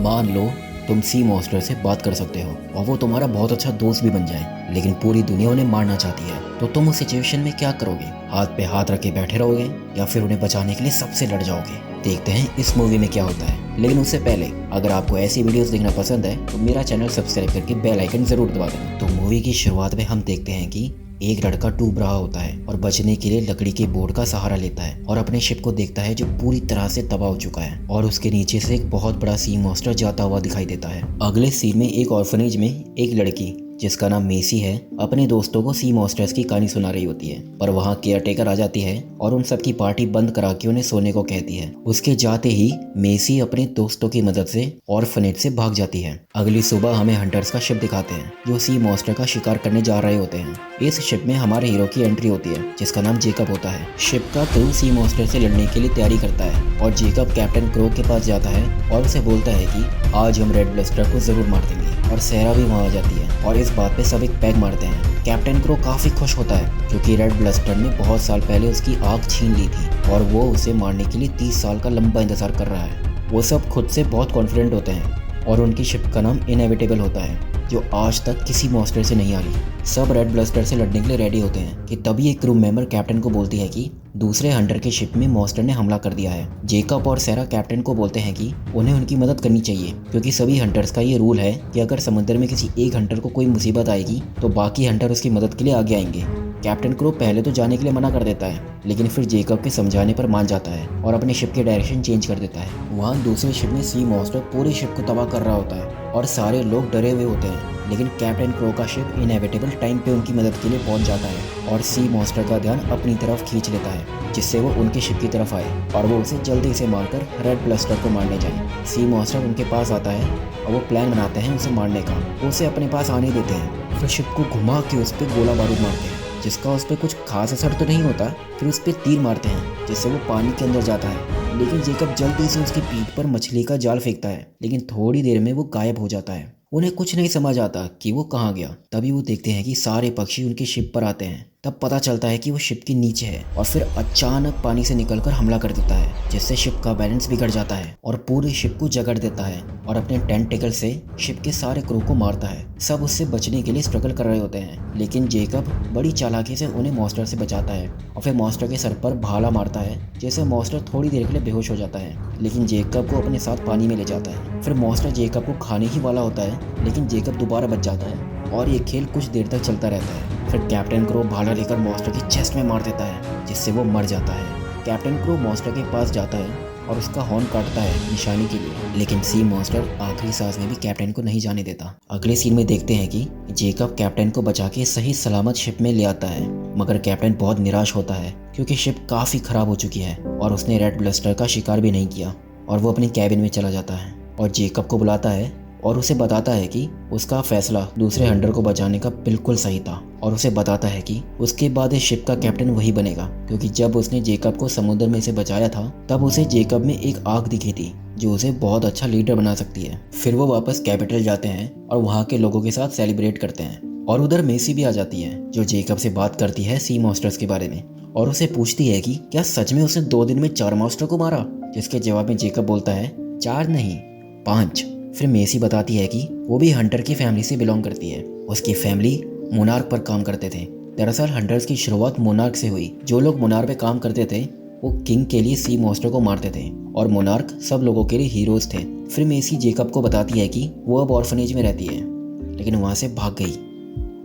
मान लो तुम sea monster से बात कर सकते हो और वो तुम्हारा बहुत अच्छा दोस्त भी बन जाए, लेकिन पूरी दुनिया उन्हें मारना चाहती है, तो तुम उस सिचुएशन में क्या करोगे? हाथ पे हाथ रख के बैठे रहोगे या फिर उन्हें बचाने के लिए सबसे लड़ जाओगे? देखते हैं इस मूवी में क्या होता है। लेकिन उससे पहले अगर आपको ऐसी वीडियोस देखना पसंद है तो मेरा चैनल सब्सक्राइब करके बेल आइकन जरूर दबा देना। तो मूवी की शुरुआत में हम देखते हैं कि एक लड़का डूब रहा होता है और बचने के लिए लकड़ी के बोर्ड का सहारा लेता है और अपने शिप को देखता है जो पूरी तरह से तबाह हो चुका है और उसके नीचे से एक बहुत बड़ा सी मॉन्स्टर जाता हुआ दिखाई देता है। अगले सीन में एक ऑर्फनेज में एक लड़की जिसका नाम मेसी है अपने दोस्तों को सी मॉन्स्टर्स की कहानी सुना रही होती है, पर वहाँ केयरटेकर आ जाती है और उन सब की पार्टी बंद करा के उन्हें सोने को कहती है। उसके जाते ही मेसी अपने दोस्तों की मदद से ऑर्फनेज से भाग जाती है। अगली सुबह हमें हंटर्स का शिप दिखाते हैं जो सी मॉन्स्टर का शिकार करने जा रहे होते हैं। इस शिप में हमारे हीरो की एंट्री होती है जिसका नाम जेकब होता है। शिप का क्रू सी मॉन्स्टर से लड़ने के लिए तैयारी करता है और जेकब कैप्टन क्रो के पास जाता है और उसे बोलता है कि आज हम रेड ब्लस्टर को जरूर मार देंगे, और सेरा भी वहाँ आ जाती है और इस बात पे सब एक पैग मारते हैं। कैप्टन क्रो काफी खुश होता है क्योंकि रेड ब्लस्टर ने बहुत साल पहले उसकी आँख छीन ली थी और वो उसे मारने के लिए 30 साल का लंबा इंतजार कर रहा है। वो सब खुद से बहुत कॉन्फिडेंट होते हैं और उनकी शिप का नाम इनएविटेबल होता है जो आज तक किसी मॉन्स्टर से नहीं हारी। सब रेड ब्लस्टर से लड़ने के लिए रेडी होते हैं कि तभी एक क्रू मेंबर कैप्टन को बोलती है कि दूसरे हंटर के शिप में मॉन्स्टर ने हमला कर दिया है। जेकब और सेरा कैप्टन को बोलते हैं कि उन्हें उनकी मदद करनी चाहिए क्योंकि सभी हंटर्स का ये रूल है कि अगर समुद्र में किसी एक हंटर को कोई मुसीबत आएगी तो बाकी हंटर उसकी मदद के लिए आगे आएंगे। कैप्टन क्रो पहले तो जाने के लिए मना कर देता है, लेकिन फिर जेकब के समझाने पर मान जाता है और अपने शिप की डायरेक्शन चेंज कर देता है। वहाँ दूसरे शिप में सी मॉन्स्टर पूरी शिप को तबाह कर रहा होता है और सारे लोग डरे हुए होते हैं, लेकिन कैप्टन क्रो का शिप इनएविटेबल टाइम पे उनकी मदद के लिए पहुंच जाता है और सी मॉन्स्टर का ध्यान अपनी तरफ खींच लेता है जिससे वो उनके शिप की तरफ आए और वो उसे जल्दी से मारकर रेड ब्लस्टर को मारने जाए। सी मॉन्स्टर उनके पास आता है और वो प्लान बनाते हैं उसे मारने का। वो उसे अपने पास आने देते हैं, फिर शिप को घुमा के उस पर गोला बारूद मारते हैं जिसका उस पर कुछ खास असर तो नहीं होता। फिर उस पर तीर मारते हैं जिससे वो पानी के अंदर जाता है, लेकिन जेकब जल्दी से उसकी पीठ पर मछली का जाल फेंकता है, लेकिन थोड़ी देर में वो गायब हो जाता है। उन्हें कुछ नहीं समझ आता कि वो कहाँ गया। तभी वो देखते हैं कि सारे पक्षी उनकी शिप पर आते हैं। तब पता चलता है कि वो शिप के नीचे है और फिर अचानक पानी से निकलकर हमला कर देता है जिससे शिप का बैलेंस बिगड़ जाता है और पूरी शिप को जकड़ देता है और अपने टेंटिकल से शिप के सारे क्रू को मारता है। सब उससे बचने के लिए स्ट्रगल कर रहे होते हैं, लेकिन जेकब बड़ी चालाकी से उन्हें मॉन्स्टर से बचाता है और फिर मॉन्स्टर के सर पर भाला मारता है जिससे मॉन्स्टर थोड़ी देर के लिए बेहोश हो जाता है, लेकिन जेकब को अपने साथ पानी में ले जाता है। फिर मॉन्स्टर जेकब को खाने ही वाला होता है, लेकिन जेकब दोबारा बच जाता है और ये खेल कुछ देर तक चलता रहता है। फिर कैप्टन क्रो भाला लेकर मॉन्स्टर की चेस्ट में मार देता है जिससे वो मर जाता है। कैप्टन क्रो मॉन्स्टर के पास जाता है और उसका हॉर्न काटता है निशानी के लिए, लेकिन सी मॉन्स्टर आखिरी सांस में भी कैप्टन को नहीं जाने देता। अगले सीन में देखते हैं कि जेकब कैप्टन को बचा के सही सलामत शिप में ले आता है, मगर कैप्टन बहुत निराश होता है क्योंकि शिप काफ़ी खराब हो चुकी है और उसने रेड ब्लस्टर का शिकार भी नहीं किया और वो अपनी कैबिन में चला जाता है और जेकब को बुलाता है और उसे बताता है कि उसका फैसला दूसरे हंटर को बचाने का बिल्कुल सही था और उसे बताता है कि उसके बाद इस शिप का कैप्टन वही बनेगा क्योंकि जब उसने जेकब को समुद्र में से बचाया था तब उसे जेकब में एक आग दिखी थी जो उसे बहुत अच्छा लीडर बना सकती है। फिर वो वापस कैपिटल जाते हैं और वहाँ के लोगों के साथ सेलिब्रेट करते हैं और उधर मेसी भी आ जाती है जो जेकब से बात करती है सी मॉन्स्टर्स के बारे में और उसे पूछती है कि क्या सच में उसने 2 दिन में 4 मॉन्स्टर को मारा, जिसके जवाब में जेकब बोलता है 4 नहीं 5। फिर मेसी बताती है कि वो भी हंटर की फैमिली से बिलोंग करती है। उसकी फैमिली मोनार्क पर काम करते थे। दरअसल हंटर्स की शुरुआत मोनार्क से हुई। जो लोग मोनार्क पे काम करते थे वो किंग के लिए सी मॉन्स्टर को मारते थे और मोनार्क सब लोगों के लिए हीरोज थे। फिर मेसी जेकब को बताती है कि वो अब ऑर्फनेज में रहती है, लेकिन वहाँ से भाग गई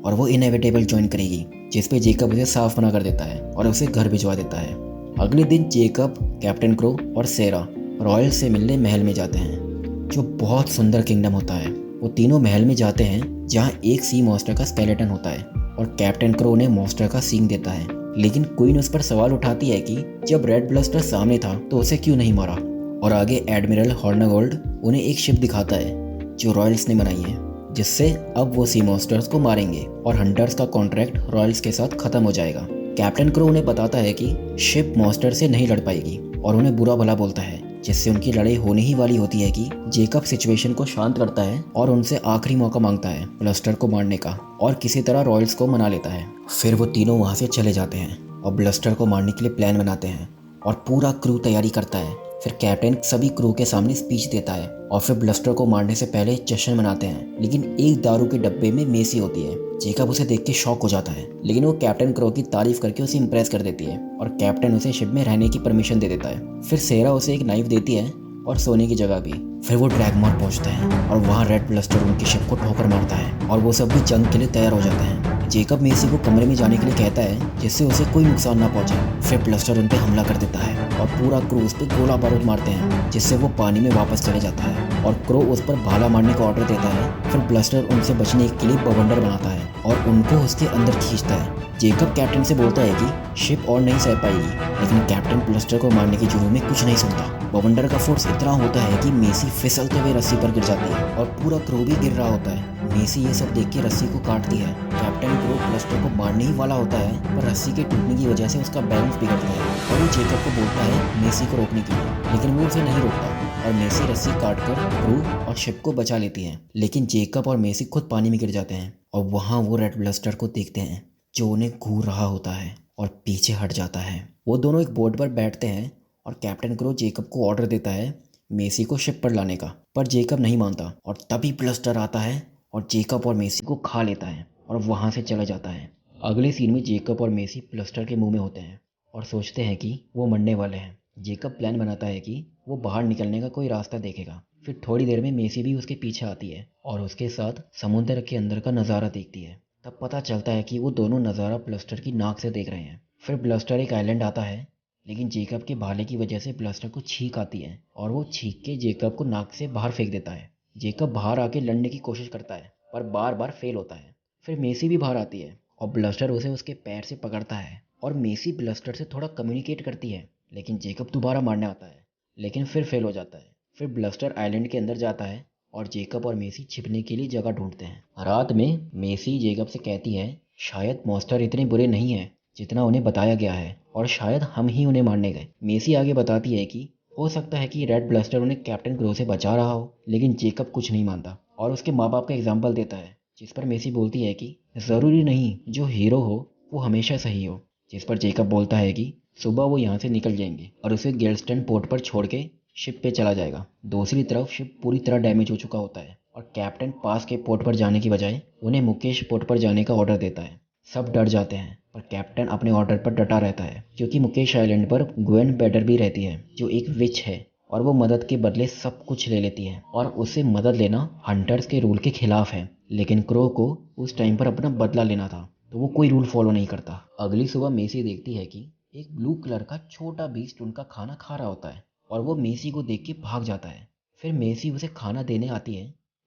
और वो इनएविटेबल ज्वाइन करेगी, जिस पे जेकब उसे साफ मना कर देता है और उसे घर भिजवा देता है। अगले दिन जेकब, कैप्टन क्रो और सेरा रॉयल से मिलने महल में जाते हैं जो बहुत सुंदर किंगडम होता है। वो तीनों महल में जाते हैं जहाँ एक सी मॉन्स्टर का स्केलेटन होता है और कैप्टन क्रो उन्हें मॉन्स्टर का सींग देता है, लेकिन क्वीन उस पर सवाल उठाती है कि जब रेड ब्लस्टर सामने था तो उसे क्यों नहीं मारा। और आगे एडमिरल हॉर्नागोल्ड उन्हें एक शिप दिखाता है जो रॉयल्स ने बनाई है, जिससे अब वो सी मॉन्स्टर्स को मारेंगे और हंटर्स का कॉन्ट्रैक्ट रॉयल्स के साथ खत्म हो जाएगा। कैप्टन क्रो उन्हें बताता है कि शिप मॉन्स्टर से नहीं लड़ पाएगी और उन्हें बुरा भला बोलता है, जिससे उनकी लड़ाई होने ही वाली होती है कि जेकब सिचुएशन को शांत करता है और उनसे आखिरी मौका मांगता है ब्लस्टर को मारने का और किसी तरह रॉयल्स को मना लेता है। फिर वो तीनों वहाँ से चले जाते हैं और ब्लस्टर को मारने के लिए प्लान बनाते हैं और पूरा क्रू तैयारी करता है फिर कैप्टन सभी क्रू के सामने स्पीच देता है और फिर ब्लस्टर को मारने से पहले जश्न मनाते हैं। लेकिन एक दारू के डब्बे में मेसी होती है। जेकब उसे देख के शॉक हो जाता है, लेकिन वो कैप्टन क्रो की तारीफ करके उसे इम्प्रेस कर देती है और कैप्टन उसे शिप में रहने की परमिशन दे देता है। फिर सेरा उसे एक नाइफ देती है और सोने की जगह भी। फिर वो ड्रैगमोर पहुंचते हैं और वहाँ रेड ब्लस्टर उनकी शिप को ठोकर मारता है और वो सब भी जंग के लिए तैयार हो जाते हैं। जेकब मेसी को कमरे में जाने के लिए कहता है जिससे उसे कोई नुकसान ना पहुंचे। फिर ब्लस्टर उन पे हमला कर देता है और पूरा क्रू उस पे गोला बारूद मारते हैं जिससे वो पानी में वापस चले जाता है और क्रो उस पर भाला मारने का ऑर्डर देता है। फिर ब्लस्टर उनसे बचने के लिए बवंडर बनाता है और उनको उसके अंदर खींचता है। जेकब कैप्टन से बोलता है कि शिप और नहीं सह पाएगी, लेकिन कैप्टन ब्लस्टर को मारने की जुनून में कुछ नहीं सुनता। बवंडर का फोर्स इतना होता है कि मेसी फिसलते हुए रस्सी पर गिर जाती है और पूरा क्रू भी गिर रहा होता है। मेसी ये सब देख के रस्सी को काटती है। कैप्टन क्रो ब्लस्टर को मारने ही वाला होता है, पर रस्सी के टूटने की वजह से उसका बैलेंस बिगड़ता है और वो जेकब को बोलता है मेसी को रोकने के लिए, लेकिन वो उसे नहीं रोकता और मेसी रस्सी काटकर क्रू और शिप को बचा लेती है। लेकिन जेकब और मेसी खुद पानी में गिर जाते हैं और वहाँ वो रेड ब्लस्टर को देखते हैं जो उन्हें घूर रहा होता है और पीछे हट जाता है। वो दोनों एक बोट पर बैठते हैं और कैप्टन क्रो जेकब को ऑर्डर देता है मेसी को शिप पर लाने का, पर जेकब नहीं मानता और तभी ब्लस्टर आता है और जेकब और मेसी को खा लेता है और वहाँ से चला जाता है। अगले सीन में जेकब और मेसी ब्लस्टर के मुंह में होते हैं और सोचते हैं कि वो मरने वाले हैं। जेकब प्लान बनाता है कि वो बाहर निकलने का कोई रास्ता देखेगा। फिर थोड़ी देर में मेसी भी उसके पीछे आती है और उसके साथ समुद्र के अंदर का नज़ारा देखती है। तब पता चलता है कि वो दोनों नज़ारा ब्लस्टर की नाक से देख रहे हैं। फिर ब्लस्टर एक आइलैंड आता है, लेकिन जेकब के भाले की वजह से ब्लस्टर को छींक आती है और वो छींक के जेकब को नाक से बाहर फेंक देता है। जेकब बाहर आके लड़ने की कोशिश करता है पर बार बार फेल होता है। फिर मेसी भी बाहर आती है और ब्लस्टर उसे उसके पैर से पकड़ता है और मेसी ब्लस्टर से थोड़ा कम्युनिकेट करती है, लेकिन जेकब दोबारा मारने आता है लेकिन फिर फेल हो जाता है। फिर ब्लस्टर आइलैंड के अंदर जाता है और जेकब और मेसी छिपने के लिए जगह ढूंढते हैं। रात में मेसी जेकब से कहती है शायद मॉन्स्टर इतने बुरे नहीं हैं जितना उन्हें बताया गया है और शायद हम ही उन्हें मारने गए। मेसी आगे बताती है कि हो सकता है कि रेड ब्लस्टर उन्हें कैप्टन क्रो से बचा रहा हो, लेकिन जेकब कुछ नहीं मानता और उसके माँ बाप का एग्जाम्पल देता है, जिस पर मेसी बोलती है कि ज़रूरी नहीं जो हीरो हो वो हमेशा सही हो। जिस पर जेकब बोलता है कि सुबह वो यहाँ से निकल जाएंगे और उसे गेल्स्टन पोर्ट पर छोड़ के शिप पे चला जाएगा। दूसरी तरफ शिप पूरी तरह डैमेज हो चुका होता है और कैप्टन पास के पोर्ट पर जाने की बजाय उन्हें मुकेश पोर्ट पर जाने का ऑर्डर देता है। सब डर जाते हैं पर कैप्टन अपने ऑर्डर पर डटा रहता है, क्योंकि मुकेश आइलैंड पर ग्वेन बेडर भी रहती है जो एक विच है और वो मदद के बदले सब कुछ ले लेती है और उससे मदद लेना हंटर्स के रूल के खिलाफ है। लेकिन क्रो को उस टाइम पर अपना बदला लेना था तो वो कोई रूल फॉलो नहीं करता। अगली सुबह मेसी देखती है कि एक ब्लू कलर का छोटा बीस्ट उनका खाना खा रहा होता है और वो मेसी को देख के भाग जाता है। फिर मेसी उसे खाना देने आती है,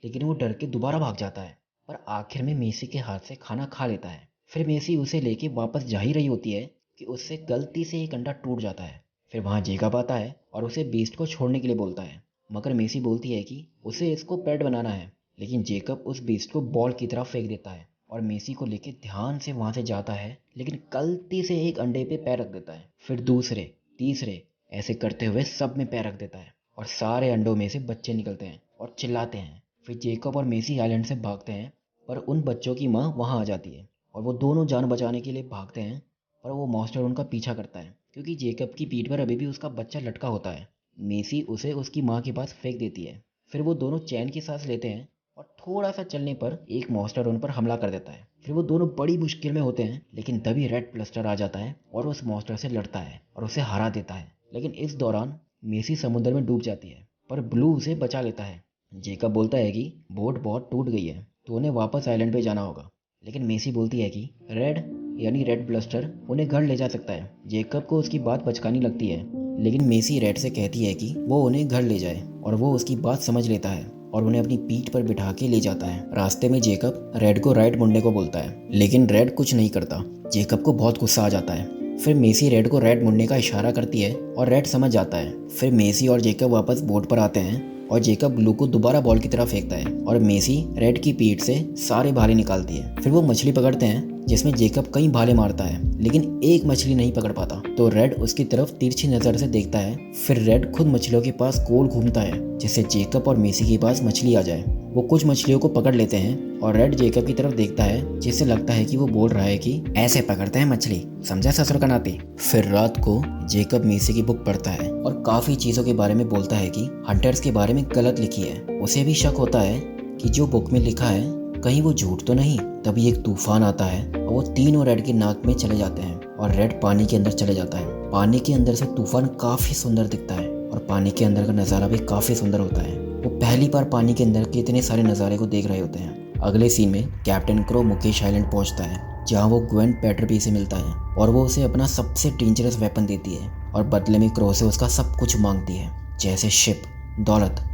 लेकिन वो डर के दोबारा भाग जाता है, पर आखिर में मेसी के हाथ से खाना खा लेता है। फिर मेसी उसे लेके वापस जा ही रही होती है कि उससे गलती से एक अंडा टूट जाता है। फिर वहाँ जेकब आता है और उसे बीस्ट को छोड़ने के लिए बोलता है, मगर मेसी बोलती है कि उसे इसको पेट बनाना है। लेकिन जेकब उस बीस्ट को बॉल की तरफ फेंक देता है और मेसी को लेके ध्यान से वहाँ से जाता है, लेकिन गलती से एक अंडे पे पैर रख देता है। फिर दूसरे, तीसरे, ऐसे करते हुए सब में पैर रख देता है और सारे अंडों में से बच्चे निकलते हैं और चिल्लाते हैं। फिर जेकब और मेसी आइलैंड से भागते हैं, पर उन बच्चों की माँ वहाँ आ जाती है और वो दोनों जान बचाने के लिए भागते हैं, पर वो मॉन्स्टर उनका पीछा करता है क्योंकि जेकब की पीठ पर अभी भी उसका बच्चा लटका होता है। मेसी उसे उसकी माँ के पास फेंक देती है। फिर वो दोनों चैन की सांस लेते हैं और थोड़ा सा चलने पर एक मॉन्स्टर उन पर हमला कर देता है। फिर वो दोनों बड़ी मुश्किल में होते हैं, लेकिन तभी रेड ब्लस्टर आ जाता है और उस मॉन्स्टर से लड़ता है और उसे हरा देता है। लेकिन इस दौरान मेसी समुद्र में डूब जाती है, पर ब्लू उसे बचा लेता है। जेकब बोलता है कि बोट बहुत टूट गई है तो उन्हें वापस आइलैंड पे जाना होगा, लेकिन मेसी बोलती है कि रेड यानी रेड ब्लस्टर उन्हें घर ले जा सकता है। जेकब को उसकी बात बचकानी लगती है, लेकिन मेसी रेड से कहती है कि वो उन्हें घर ले जाए और वो उसकी बात समझ लेता है और उन्हें अपनी पीठ पर बिठा के ले जाता है। रास्ते में जेकब रेड को राइट मुड़ने को बोलता है, लेकिन रेड कुछ नहीं करता। जेकब को बहुत गुस्सा आ जाता है। फिर मेसी रेड को रेड मुड़ने का इशारा करती है और रेड समझ जाता है। फिर मेसी और जेकब वापस बोट पर आते हैं और जेकब ब्लू को दोबारा बॉल की तरफ फेंकता है और मेसी रेड की पीठ से सारे भाले निकालती है। फिर वो मछली पकड़ते हैं जिसमें जेकब कई भाले मारता है, लेकिन एक मछली नहीं पकड़ पाता तो रेड उसकी तरफ तिरछी नजर से देखता है। फिर रेड खुद मछलियों के पास गोल घूमता है जिससे जेकब और मेसी के पास मछली आ जाए। वो कुछ मछलियों को पकड़ लेते हैं और रेड जेकब की तरफ देखता है, जिससे लगता है कि वो बोल रहा है कि ऐसे पकड़ते हैं मछली, समझा ससुर का नाती। फिर रात को जेकब मेसी की बुक पढ़ता है और काफी चीजों के बारे में बोलता है कि हंटर्स के बारे में गलत लिखी है। उसे भी शक होता है कि जो बुक में लिखा है कहीं वो झूठ तो नहीं। तभी एक तूफान आता है और वो तीनों रेड की नाक में चले जाते हैं और रेड पानी के अंदर चले जाता है। पानी के अंदर से तूफान काफी सुंदर दिखता है और पानी के अंदर का नज़ारा भी काफी सुंदर होता है। वो पहली बार पानी के अंदर के इतने सारे नज़ारे को देख रहे होते हैं। अगले सीन में कैप्टन क्रो मुकेश आइलैंड पहुंचता है, जहां वो ग्वेन पैटरबी से मिलता है और वो उसे अपना सबसे डेंजरस वेपन देती है और बदले में क्रो से उसका सब कुछ मांगती है, जैसे शिप, दौलत।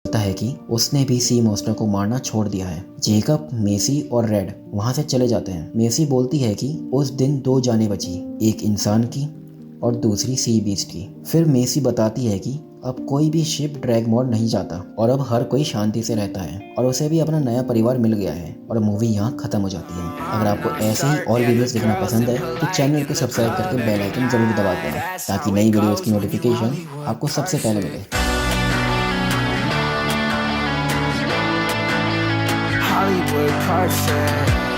है कि उसने भी सी मॉन्स्टर को मारना छोड़ दिया है। जेकब, मेसी और रेड वहां से चले जाते हैं। मेसी बोलती है कि उस दिन दो जानें बची, एक इंसान की और दूसरी सी बीस्ट की। फिर मेसी बताती है कि अब कोई भी शिप ड्रैगमोर नहीं जाता और अब हर कोई शांति से रहता है और उसे भी अपना नया परिवार मिल गया है और मूवी यहाँ खत्म हो जाती है। अगर आपको ऐसे ही और वीडियोस देखना पसंद है तो चैनल को सब्सक्राइब करके बेल आइकन जरूर दबा देना, ताकि नई वीडियोस की नोटिफिकेशन आपको सबसे पहले मिले। Hollywood perfect.